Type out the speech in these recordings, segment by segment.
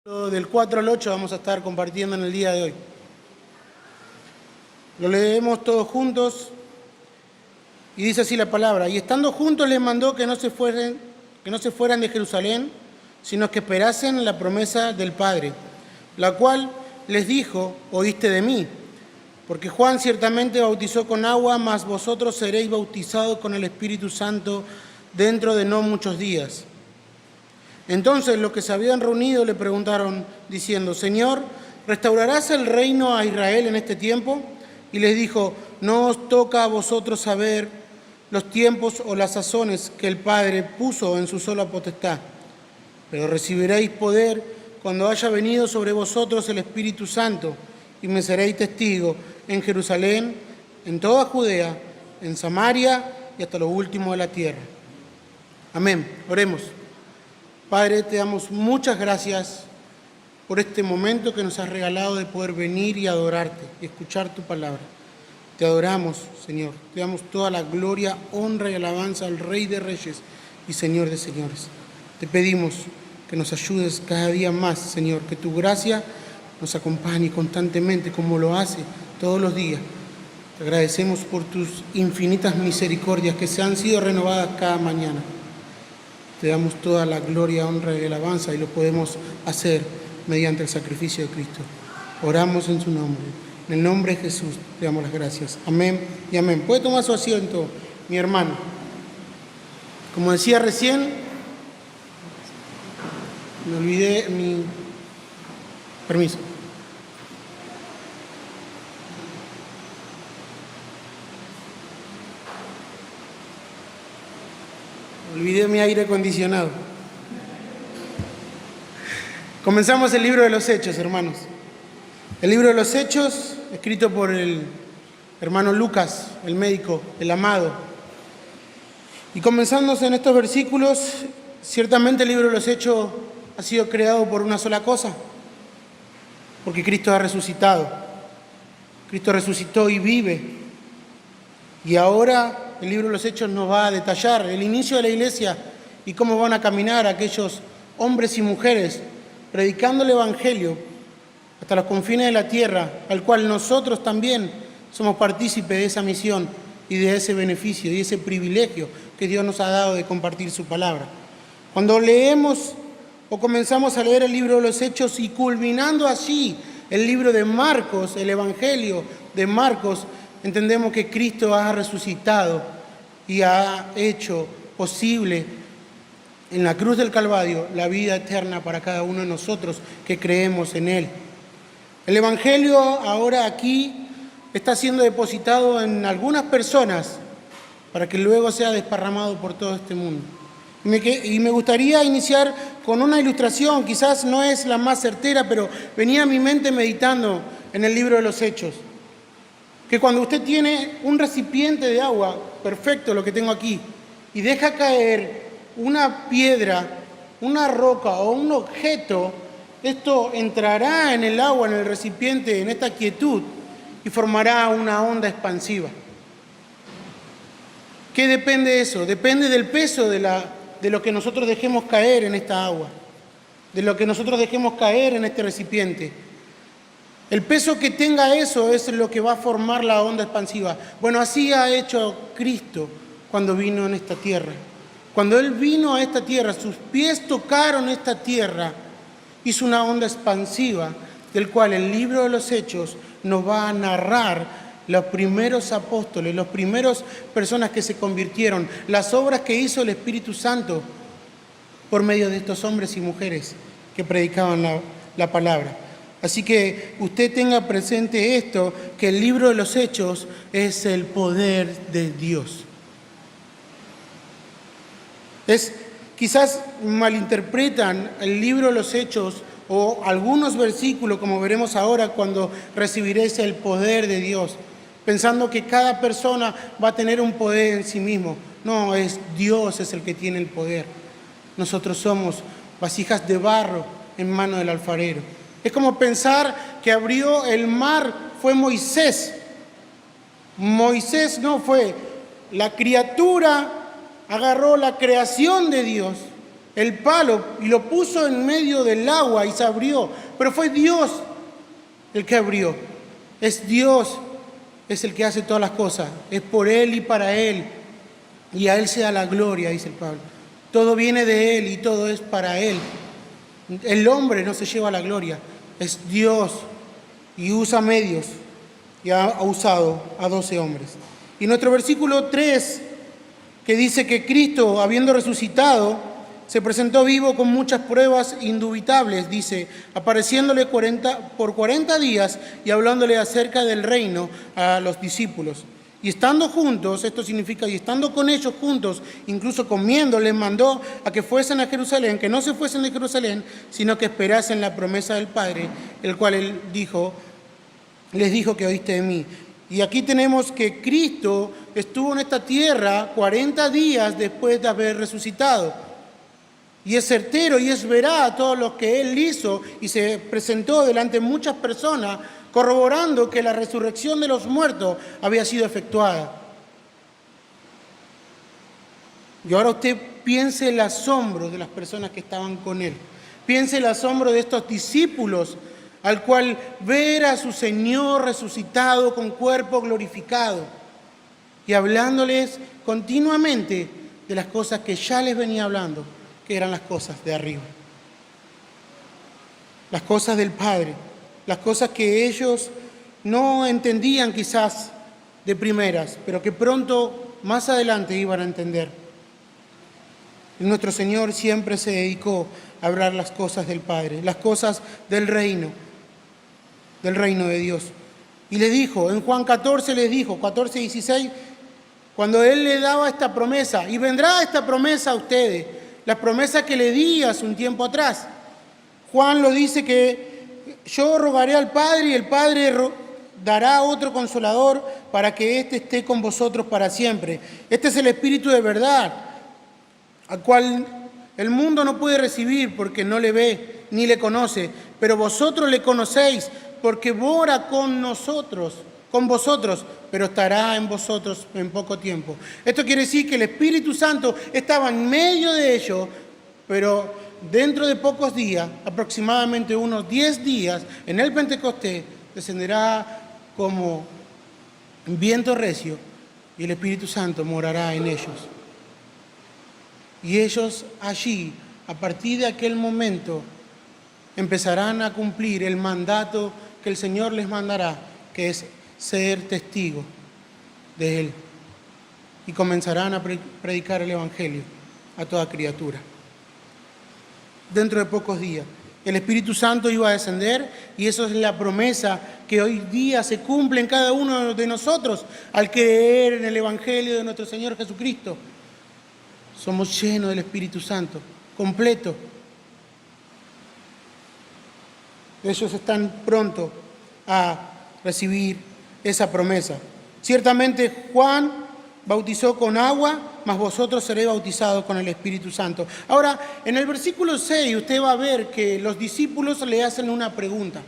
Del 4 al 8 vamos a estar compartiendo en el día de hoy. Lo leemos todos juntos y dice así la palabra. Y estando juntos les mandó que no se fueran de Jerusalén, sino que esperasen la promesa del Padre, la cual les dijo: oíste de mí, porque Juan ciertamente bautizó con agua, mas vosotros seréis bautizados con el Espíritu Santo dentro de no muchos días. Entonces los que se habían reunido le preguntaron, diciendo: Señor, ¿restaurarás el reino a Israel en este tiempo? Y les dijo: no os toca a vosotros saber los tiempos o las sazones que el Padre puso en su sola potestad, pero recibiréis poder cuando haya venido sobre vosotros el Espíritu Santo, y me seréis testigos en Jerusalén, en toda Judea, en Samaria y hasta lo último de la tierra. Amén. Oremos. Padre, te damos muchas gracias por este momento que nos has regalado de poder venir y adorarte y escuchar tu palabra. Te adoramos, Señor. Te damos toda la gloria, honra y alabanza al Rey de Reyes y Señor de Señores. Te pedimos que nos ayudes cada día más, Señor, que tu gracia nos acompañe constantemente como lo hace todos los días. Te agradecemos por tus infinitas misericordias que se han sido renovadas cada mañana. Te damos toda la gloria, honra y alabanza y lo podemos hacer mediante el sacrificio de Cristo. Oramos en su nombre. En el nombre de Jesús te damos las gracias. Amén y amén. Puede tomar su asiento, mi hermano. Como decía recién, me olvidé mi permiso. Olvidé mi aire acondicionado. Comenzamos el libro de los Hechos, hermanos. El libro de los Hechos, escrito por el hermano Lucas, el médico, el amado. Y comenzándose en estos versículos, ciertamente el libro de los Hechos ha sido creado por una sola cosa, porque Cristo ha resucitado. Cristo resucitó y vive. Y ahora el libro de los Hechos nos va a detallar el inicio de la iglesia y cómo van a caminar aquellos hombres y mujeres predicando el Evangelio hasta los confines de la tierra, al cual nosotros también somos partícipes de esa misión y de ese beneficio y ese privilegio que Dios nos ha dado de compartir su palabra. Cuando leemos o comenzamos a leer el libro de los Hechos y culminando así el libro de Marcos, el Evangelio de Marcos, entendemos que Cristo ha resucitado y ha hecho posible en la cruz del Calvario la vida eterna para cada uno de nosotros que creemos en Él. El Evangelio ahora aquí está siendo depositado en algunas personas para que luego sea desparramado por todo este mundo. Y me gustaría iniciar con una ilustración, quizás no es la más certera, pero venía a mi mente meditando en el libro de los Hechos. Que cuando usted tiene un recipiente de agua, perfecto lo que tengo aquí, y deja caer una piedra, una roca o un objeto, esto entrará en el agua, en el recipiente, en esta quietud, y formará una onda expansiva. ¿Qué depende de eso? Depende del peso de lo que nosotros dejemos caer en esta agua, de lo que nosotros dejemos caer en este recipiente. El peso que tenga eso es lo que va a formar la onda expansiva. Bueno, así ha hecho Cristo cuando vino en esta tierra. Cuando Él vino a esta tierra, sus pies tocaron esta tierra, hizo una onda expansiva, del cual el libro de los Hechos nos va a narrar los primeros apóstoles, las primeras personas que se convirtieron, las obras que hizo el Espíritu Santo por medio de estos hombres y mujeres que predicaban la palabra. Así que usted tenga presente esto, que el libro de los Hechos es el poder de Dios. Quizás malinterpretan el libro de los Hechos o algunos versículos, como veremos ahora, cuando recibiréis el poder de Dios, pensando que cada persona va a tener un poder en sí mismo. No, Dios es el que tiene el poder. Nosotros somos vasijas de barro en mano del alfarero. Es como pensar que abrió el mar fue Moisés. Moisés no fue. La criatura agarró la creación de Dios, el palo y lo puso en medio del agua y se abrió. Pero fue Dios el que abrió. Es Dios, es el que hace todas las cosas. Es por Él y para Él. Y a Él sea la gloria, dice el Pablo. Todo viene de Él y todo es para Él. El hombre no se lleva la gloria, es Dios. Y usa medios. Y ha usado a 12 hombres. Y nuestro versículo 3, que dice que Cristo, habiendo resucitado, se presentó vivo con muchas pruebas indubitables, dice, apareciéndole por 40 días y hablándole acerca del reino a los discípulos. Y estando juntos, esto significa, y estando con ellos juntos, incluso comiendo, les mandó a que fuesen a Jerusalén, que no se fuesen de Jerusalén, sino que esperasen la promesa del Padre, el cual él les dijo que oíste de mí. Y aquí tenemos que Cristo estuvo en esta tierra 40 días después de haber resucitado. Y es certero y es veraz todo lo que Él hizo y se presentó delante de muchas personas, corroborando que la resurrección de los muertos había sido efectuada. Y ahora usted piense el asombro de las personas que estaban con Él. Piense el asombro de estos discípulos, al cual ver a su Señor resucitado con cuerpo glorificado y hablándoles continuamente de las cosas que ya les venía hablando, que eran las cosas de arriba, las cosas del Padre, las cosas que ellos no entendían quizás de primeras, pero que pronto, más adelante, iban a entender. Y nuestro Señor siempre se dedicó a hablar las cosas del Padre, las cosas del reino de Dios. Y les dijo, en Juan 14 les dijo, 14 y 16, cuando Él le daba esta promesa, y vendrá esta promesa a ustedes, la promesa que le di hace un tiempo atrás. Juan lo dice que yo rogaré al Padre y el Padre dará otro consolador para que éste esté con vosotros para siempre. Este es el Espíritu de verdad, al cual el mundo no puede recibir porque no le ve ni le conoce, pero vosotros le conocéis porque mora con vosotros, pero estará en vosotros en poco tiempo. Esto quiere decir que el Espíritu Santo estaba en medio de ellos, pero dentro de pocos días, aproximadamente unos 10 días, en el Pentecostés, descenderá como viento recio y el Espíritu Santo morará en ellos. Y ellos allí, a partir de aquel momento, empezarán a cumplir el mandato que el Señor les mandará, que es ser testigos de Él. Y comenzarán a predicar el Evangelio a toda criatura. Dentro de pocos días, el Espíritu Santo iba a descender y eso es la promesa que hoy día se cumple en cada uno de nosotros al creer en el Evangelio de nuestro Señor Jesucristo. Somos llenos del Espíritu Santo, completo. Ellos están prontos a recibir esa promesa. Ciertamente Juan bautizó con agua, mas vosotros seréis bautizados con el Espíritu Santo. Ahora, en el versículo 6 usted va a ver que los discípulos le hacen una pregunta.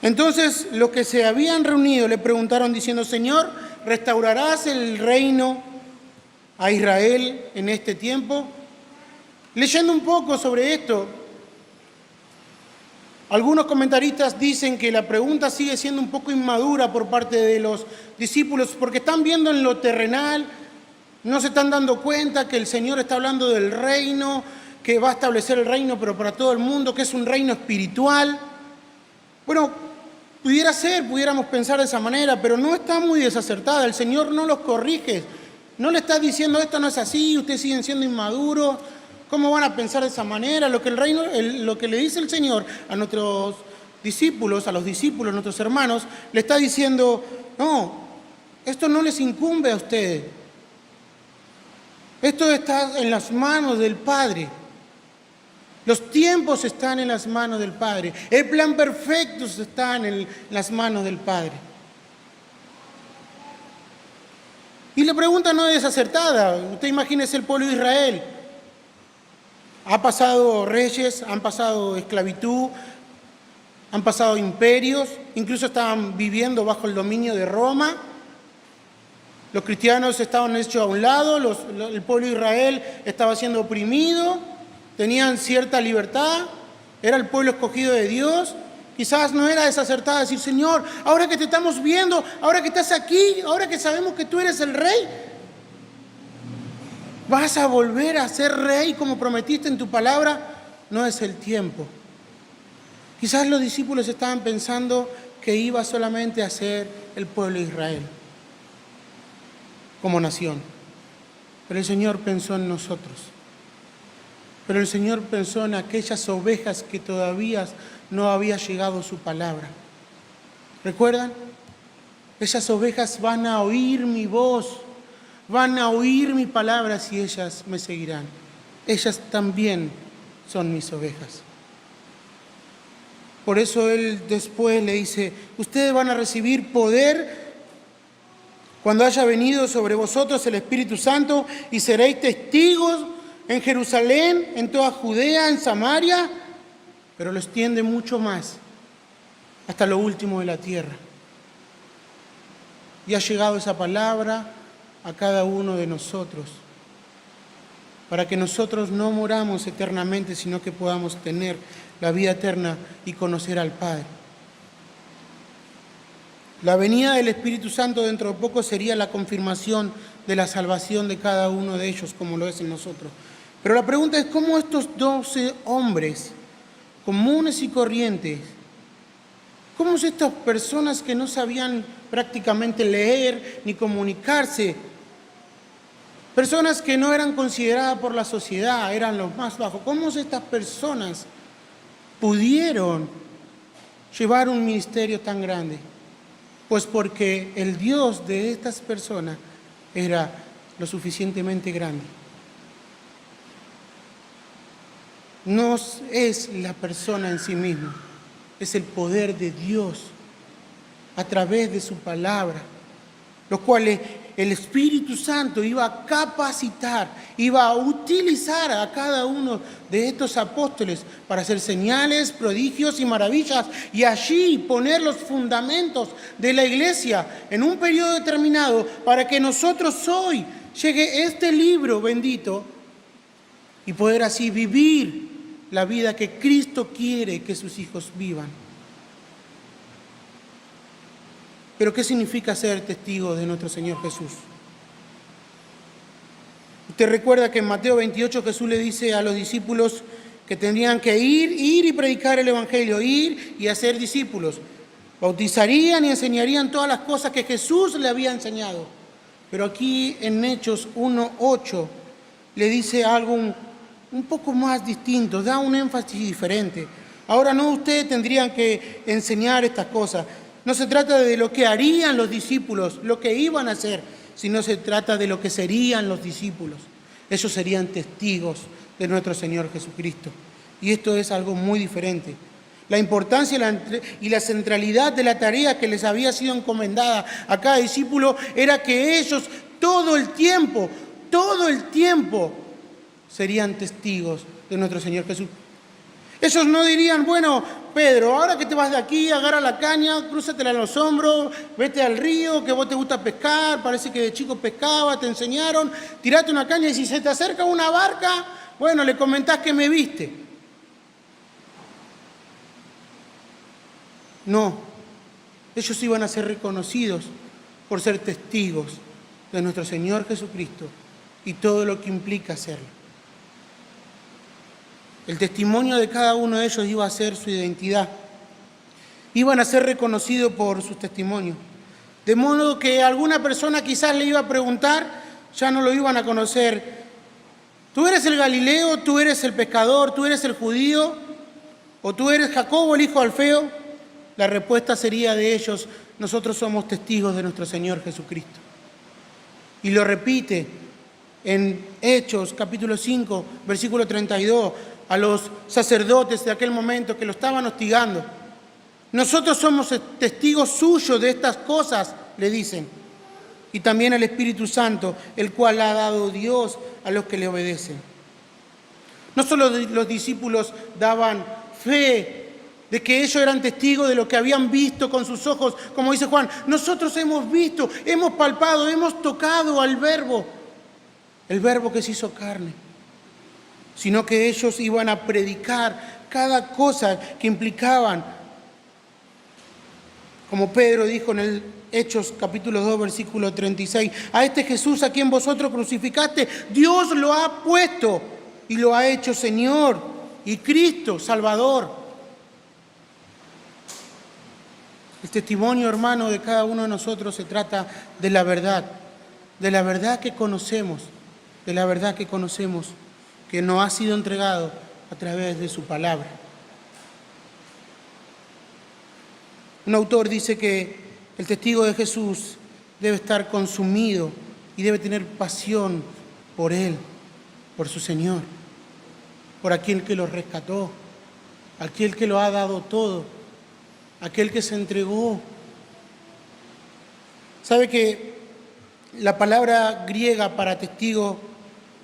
Entonces, los que se habían reunido le preguntaron diciendo, Señor, ¿restaurarás el reino a Israel en este tiempo? Leyendo un poco sobre esto, algunos comentaristas dicen que la pregunta sigue siendo un poco inmadura por parte de los discípulos porque están viendo en lo terrenal, no se están dando cuenta que el Señor está hablando del reino, que va a establecer el reino pero para todo el mundo, que es un reino espiritual. Bueno, pudiéramos pensar de esa manera, pero no está muy desacertada. El Señor no los corrige, no le está diciendo esto no es así, ustedes siguen siendo inmaduros. ¿Cómo van a pensar de esa manera? Lo que le dice el Señor a nuestros discípulos, a nuestros hermanos, le está diciendo, no, esto no les incumbe a ustedes. Esto está en las manos del Padre. Los tiempos están en las manos del Padre. El plan perfecto está en las manos del Padre. Y la pregunta no es desacertada. Usted imagínese el pueblo de Israel. Ha pasado reyes, han pasado esclavitud, han pasado imperios, incluso estaban viviendo bajo el dominio de Roma. Los cristianos estaban hechos a un lado, el pueblo de Israel estaba siendo oprimido, tenían cierta libertad, era el pueblo escogido de Dios. Quizás no era desacertada decir, Señor, ahora que te estamos viendo, ahora que estás aquí, ahora que sabemos que tú eres el rey, ¿vas a volver a ser rey como prometiste en tu palabra? No es el tiempo. Quizás los discípulos estaban pensando que iba solamente a ser el pueblo de Israel como nación. Pero el Señor pensó en nosotros. Pero el Señor pensó en aquellas ovejas que todavía no había llegado su palabra. ¿Recuerdan? Esas ovejas van a oír mi voz, van a oír mi palabra y ellas me seguirán. Ellas también son mis ovejas. Por eso Él después le dice, ustedes van a recibir poder cuando haya venido sobre vosotros el Espíritu Santo y seréis testigos en Jerusalén, en toda Judea, en Samaria, pero lo extiende mucho más, hasta lo último de la tierra. Y ha llegado esa palabra a cada uno de nosotros, para que nosotros no moramos eternamente, sino que podamos tener la vida eterna y conocer al Padre. La venida del Espíritu Santo dentro de poco sería la confirmación de la salvación de cada uno de ellos, como lo es en nosotros. Pero la pregunta es, ¿cómo estos 12 hombres comunes y corrientes, cómo estas personas que no sabían prácticamente leer ni comunicarse, personas que no eran consideradas por la sociedad, eran los más bajos, cómo estas personas pudieron llevar un ministerio tan grande? Pues porque el Dios de estas personas era lo suficientemente grande. No es la persona en sí misma, es el poder de Dios a través de su palabra, los cuales el Espíritu Santo iba a capacitar, iba a utilizar a cada uno de estos apóstoles para hacer señales, prodigios y maravillas, y allí poner los fundamentos de la iglesia en un periodo determinado para que nosotros hoy llegue este libro bendito y poder así vivir la vida que Cristo quiere que sus hijos vivan. Pero ¿qué significa ser testigo de nuestro Señor Jesús? Usted recuerda que en Mateo 28 Jesús le dice a los discípulos que tendrían que ir y predicar el Evangelio, ir y hacer discípulos. Bautizarían y enseñarían todas las cosas que Jesús le había enseñado. Pero aquí en Hechos 1:8 le dice algo un poco más distinto, da un énfasis diferente. Ahora no ustedes tendrían que enseñar estas cosas. No se trata de lo que harían los discípulos, lo que iban a hacer, sino se trata de lo que serían los discípulos. Ellos serían testigos de nuestro Señor Jesucristo. Y esto es algo muy diferente. La importancia y la centralidad de la tarea que les había sido encomendada a cada discípulo era que ellos todo el tiempo, serían testigos de nuestro Señor Jesús. Ellos no dirían, bueno, Pedro, ahora que te vas de aquí, agarra la caña, crúzatela en los hombros, vete al río, que vos te gusta pescar, parece que de chico pescaba, te enseñaron, tirate una caña y si se te acerca una barca, bueno, le comentás que me viste. No, ellos iban a ser reconocidos por ser testigos de nuestro Señor Jesucristo y todo lo que implica hacerlo. El testimonio de cada uno de ellos iba a ser su identidad. Iban a ser reconocidos por sus testimonios. De modo que alguna persona quizás le iba a preguntar, ya no lo iban a conocer. ¿Tú eres el Galileo? ¿Tú eres el pescador? ¿Tú eres el judío? ¿O tú eres Jacobo, el hijo de Alfeo? La respuesta sería de ellos, nosotros somos testigos de nuestro Señor Jesucristo. Y lo repite en Hechos, capítulo 5, versículo 32, a los sacerdotes de aquel momento que lo estaban hostigando. Nosotros somos testigos suyos de estas cosas, le dicen. Y también al Espíritu Santo, el cual ha dado Dios a los que le obedecen. No solo los discípulos daban fe de que ellos eran testigos de lo que habían visto con sus ojos, como dice Juan, nosotros hemos visto, hemos palpado, hemos tocado al Verbo, el Verbo que se hizo carne, sino que ellos iban a predicar cada cosa que implicaban, como Pedro dijo en el Hechos capítulo 2, versículo 36, a este Jesús a quien vosotros crucificaste, Dios lo ha puesto y lo ha hecho Señor y Cristo, Salvador. El testimonio, hermano, de cada uno de nosotros se trata de la verdad que conocemos, que nos ha sido entregado a través de su palabra. Un autor dice que el testigo de Jesús debe estar consumido y debe tener pasión por Él, por su Señor, por aquel que lo rescató, aquel que lo ha dado todo, aquel que se entregó. ¿Sabe que la palabra griega para testigo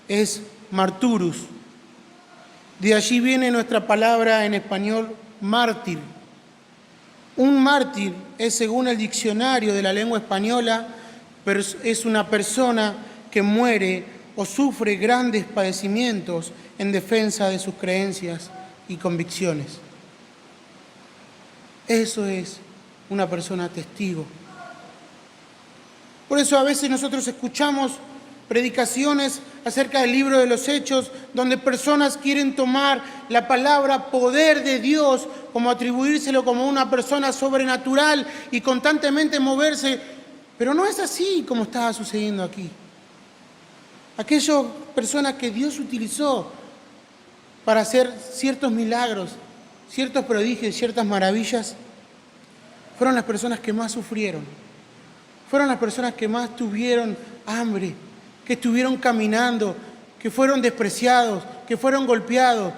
es marturus? De allí viene nuestra palabra en español mártir. Un mártir es, según el diccionario de la lengua española, es una persona que muere o sufre grandes padecimientos en defensa de sus creencias y convicciones. Eso es una persona testigo. Por eso a veces nosotros escuchamos predicaciones acerca del libro de los Hechos, donde personas quieren tomar la palabra poder de Dios como atribuírselo como una persona sobrenatural y constantemente moverse, pero no es así como estaba sucediendo aquí. Aquellas personas que Dios utilizó para hacer ciertos milagros, ciertos prodigios, ciertas maravillas, fueron las personas que más sufrieron, fueron las personas que más tuvieron hambre, que estuvieron caminando, que fueron despreciados, que fueron golpeados.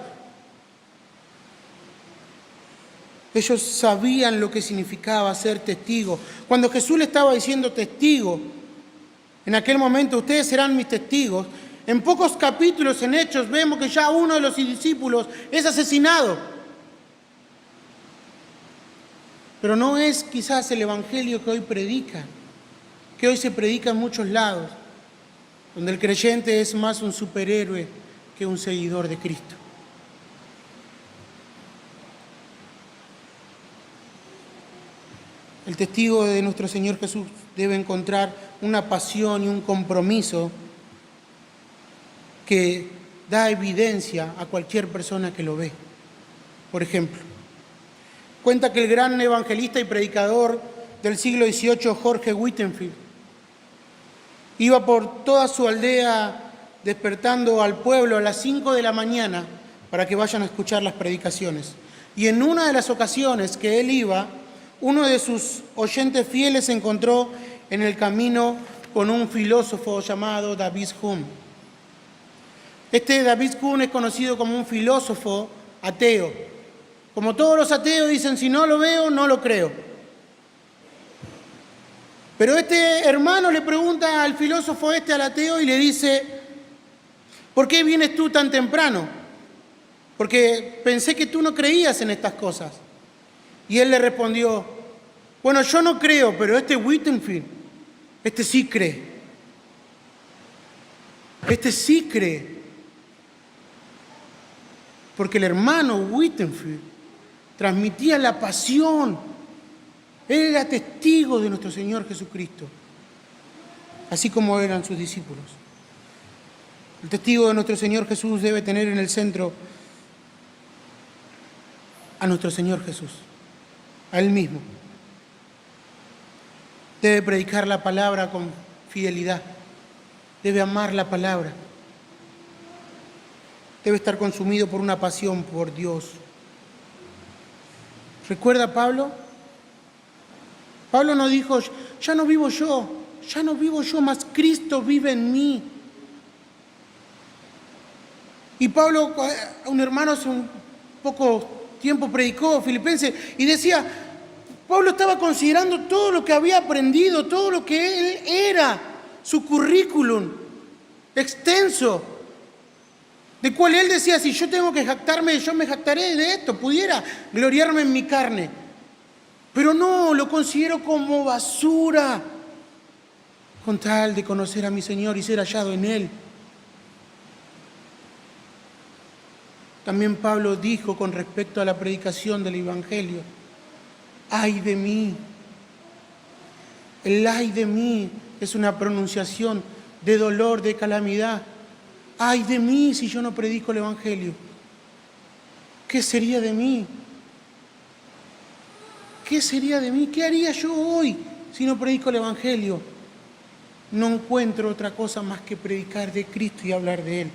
Ellos sabían lo que significaba ser testigo. Cuando Jesús le estaba diciendo testigo, en aquel momento ustedes serán mis testigos, en pocos capítulos en Hechos vemos que ya uno de los discípulos es asesinado. Pero no es quizás el evangelio que hoy predica, que hoy se predica en muchos lados, donde el creyente es más un superhéroe que un seguidor de Cristo. El testigo de nuestro Señor Jesús debe encontrar una pasión y un compromiso que da evidencia a cualquier persona que lo ve. Por ejemplo, cuenta que el gran evangelista y predicador del siglo XVIII, Jorge Whitefield, iba por toda su aldea despertando al pueblo a las 5 de la mañana para que vayan a escuchar las predicaciones. Y en una de las ocasiones que él iba, uno de sus oyentes fieles se encontró en el camino con un filósofo llamado David Hume. Este David Hume es conocido como un filósofo ateo. Como todos los ateos dicen, si no lo veo, no lo creo. Pero este hermano le pregunta al filósofo al ateo, y le dice, ¿por qué vienes tú tan temprano? Porque pensé que tú no creías en estas cosas. Y él le respondió, bueno, yo no creo, pero este Whitefield, este sí cree. Este sí cree. Porque el hermano Whitefield transmitía la pasión. Él era testigo de nuestro Señor Jesucristo, así como eran sus discípulos. El testigo de nuestro Señor Jesús debe tener en el centro a nuestro Señor Jesús, a Él mismo. Debe predicar la palabra con fidelidad, debe amar la palabra, debe estar consumido por una pasión por Dios. ¿Recuerda a Pablo? Pablo no dijo, ya no vivo yo, mas Cristo vive en mí. Y Pablo, un hermano hace un poco tiempo predicó Filipenses y decía, Pablo estaba considerando todo lo que había aprendido, todo lo que él era, su currículum extenso. de cual él decía, si yo tengo que jactarme, yo me jactaré de esto, pudiera gloriarme en mi carne. Pero no, lo considero como basura, con tal de conocer a mi Señor y ser hallado en Él. También Pablo dijo con respecto a la predicación del Evangelio, ¡ay de mí! El ay de mí es una pronunciación de dolor, de calamidad. ¡Ay de mí si yo no predico el Evangelio! ¿Qué sería de mí? ¿Qué sería de mí? ¿Qué haría yo hoy si no predico el Evangelio? No encuentro otra cosa más que predicar de Cristo y hablar de Él.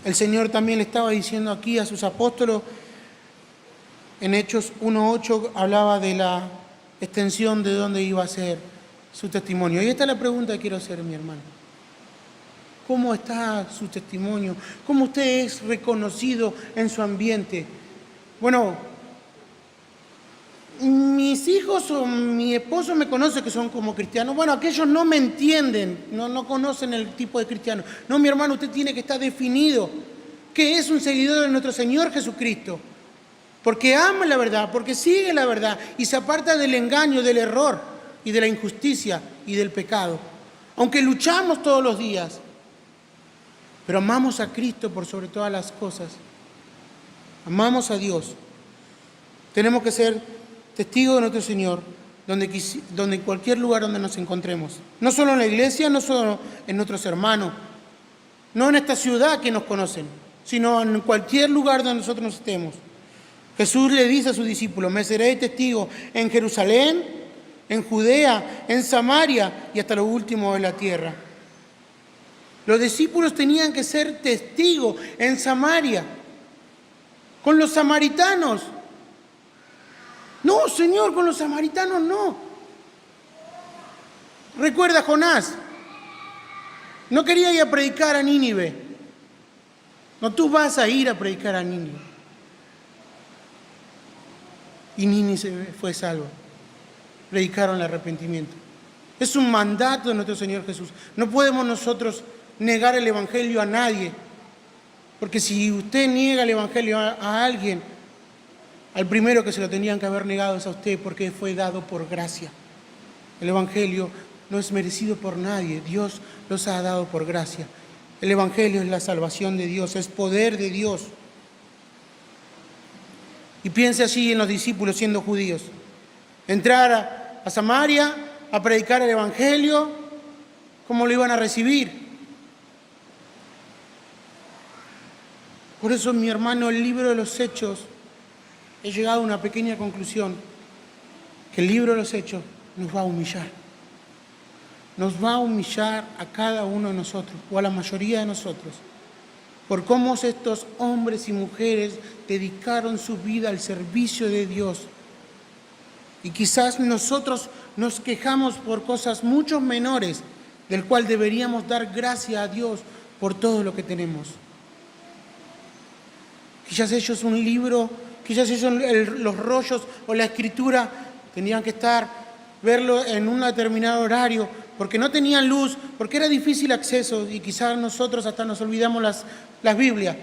El Señor también le estaba diciendo aquí a sus apóstoles, en Hechos 1:8 hablaba de la extensión de dónde iba a ser su testimonio. Y esta es la pregunta que quiero hacer, mi hermano. ¿Cómo está su testimonio? ¿Cómo usted es reconocido en su ambiente? Bueno, mis hijos o mi esposo me conoce que son como cristianos. Bueno, aquellos no me entienden, no conocen el tipo de cristiano. No, mi hermano, usted tiene que estar definido que es un seguidor de nuestro Señor Jesucristo. Porque ama la verdad, porque sigue la verdad y se aparta del engaño, del error y de la injusticia y del pecado. Aunque luchamos todos los días, pero amamos a Cristo por sobre todas las cosas. Amamos a Dios. Tenemos que ser testigos de nuestro Señor, donde en cualquier lugar donde nos encontremos. No solo en la iglesia, no solo en nuestros hermanos, no en esta ciudad que nos conocen, sino en cualquier lugar donde nosotros estemos. Jesús le dice a sus discípulos, me seréis testigos en Jerusalén, en Judea, en Samaria y hasta lo último de la tierra. Los discípulos tenían que ser testigos en Samaria, con los samaritanos. No, Señor, con los samaritanos no. Recuerda a Jonás, no quería ir a predicar a Nínive. No, tú vas a ir a predicar a Nínive. Y Nínive fue salvo. Predicaron el arrepentimiento. Es un mandato de nuestro Señor Jesús. No podemos nosotros negar el Evangelio a nadie. Porque si usted niega el Evangelio a alguien, al primero que se lo tenían que haber negado es a usted, porque fue dado por gracia. El Evangelio no es merecido por nadie. Dios los ha dado por gracia. El Evangelio es la salvación de Dios, es poder de Dios. Y piense así en los discípulos siendo judíos. Entrar a Samaria a predicar el Evangelio, ¿cómo lo iban a recibir? Por eso, mi hermano, el libro de los Hechos, he llegado a una pequeña conclusión, que el libro de los Hechos nos va a humillar. Nos va a humillar a cada uno de nosotros, o a la mayoría de nosotros, por cómo estos hombres y mujeres dedicaron su vida al servicio de Dios. Y quizás nosotros nos quejamos por cosas mucho menores, del cual deberíamos dar gracias a Dios por todo lo que tenemos. Quizás ellos un libro, quizás ellos los rollos o la escritura tenían que verlo en un determinado horario, porque no tenían luz, porque era difícil acceso, y quizás nosotros hasta nos olvidamos las Biblias.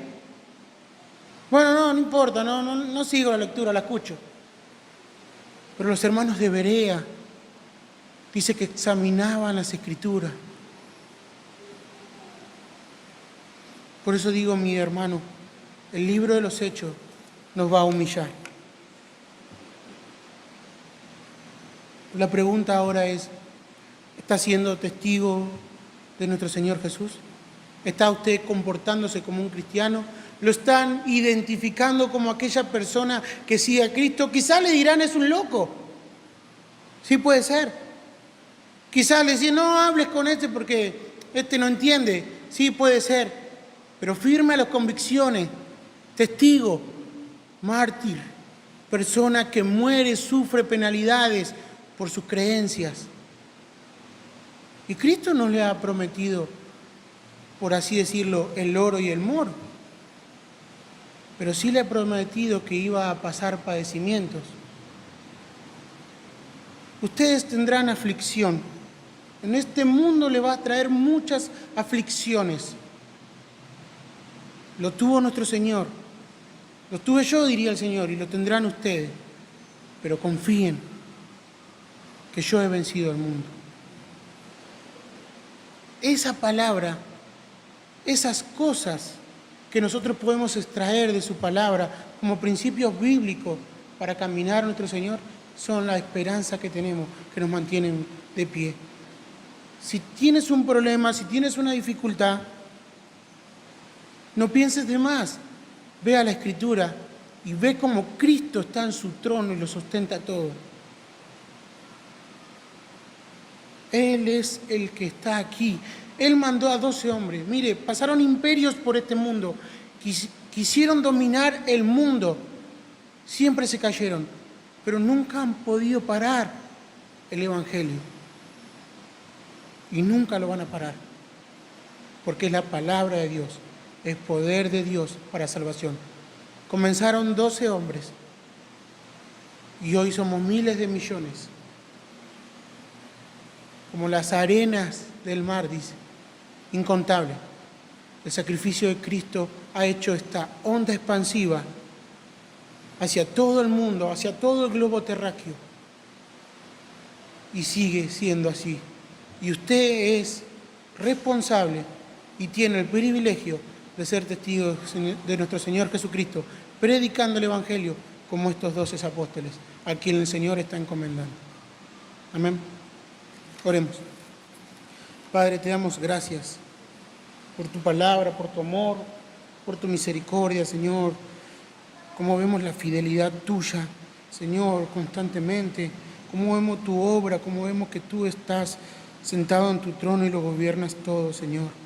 Bueno, no importa, no sigo la lectura, la escucho. Pero los hermanos de Berea, dice que examinaban las escrituras. Por eso digo, mi hermano, el libro de los Hechos nos va a humillar. La pregunta ahora es, ¿está siendo testigo de nuestro Señor Jesús? ¿Está usted comportándose como un cristiano? ¿Lo están identificando como aquella persona que sigue a Cristo? Quizás le dirán, es un loco. Sí puede ser. Quizás le dicen, no hables con este porque este no entiende. Sí puede ser. Pero firme a las convicciones. Testigo, mártir, persona que muere, sufre penalidades por sus creencias. Y Cristo no le ha prometido, por así decirlo, el oro y el moro, pero sí le ha prometido que iba a pasar padecimientos. Ustedes tendrán aflicción. En este mundo le va a traer muchas aflicciones. Lo tuvo nuestro Señor. Lo tuve yo, diría el Señor, y lo tendrán ustedes. Pero confíen que yo he vencido al mundo. Esa palabra, esas cosas que nosotros podemos extraer de su palabra como principios bíblicos para caminar a nuestro Señor, son la esperanza que tenemos, que nos mantienen de pie. Si tienes un problema, si tienes una dificultad, no pienses de más. Ve a la Escritura y ve cómo Cristo está en su trono y lo sustenta todo. Él es el que está aquí. Él mandó a 12 hombres. Mire, pasaron imperios por este mundo. Quisieron dominar el mundo. Siempre se cayeron, pero nunca han podido parar el Evangelio. Y nunca lo van a parar. Porque es la palabra de Dios. Es poder de Dios para salvación. Comenzaron 12 hombres. Y hoy somos miles de millones. Como las arenas del mar, dice. Incontable. El sacrificio de Cristo ha hecho esta onda expansiva hacia todo el mundo, hacia todo el globo terráqueo. Y sigue siendo así. Y usted es responsable y tiene el privilegio de ser testigo de nuestro Señor Jesucristo, predicando el Evangelio como estos 12 apóstoles, a quien el Señor está encomendando. Amén. Oremos. Padre, te damos gracias por tu palabra, por tu amor, por tu misericordia, Señor. Como vemos la fidelidad tuya, Señor, constantemente. Como vemos tu obra, como vemos que tú estás sentado en tu trono y lo gobiernas todo, Señor.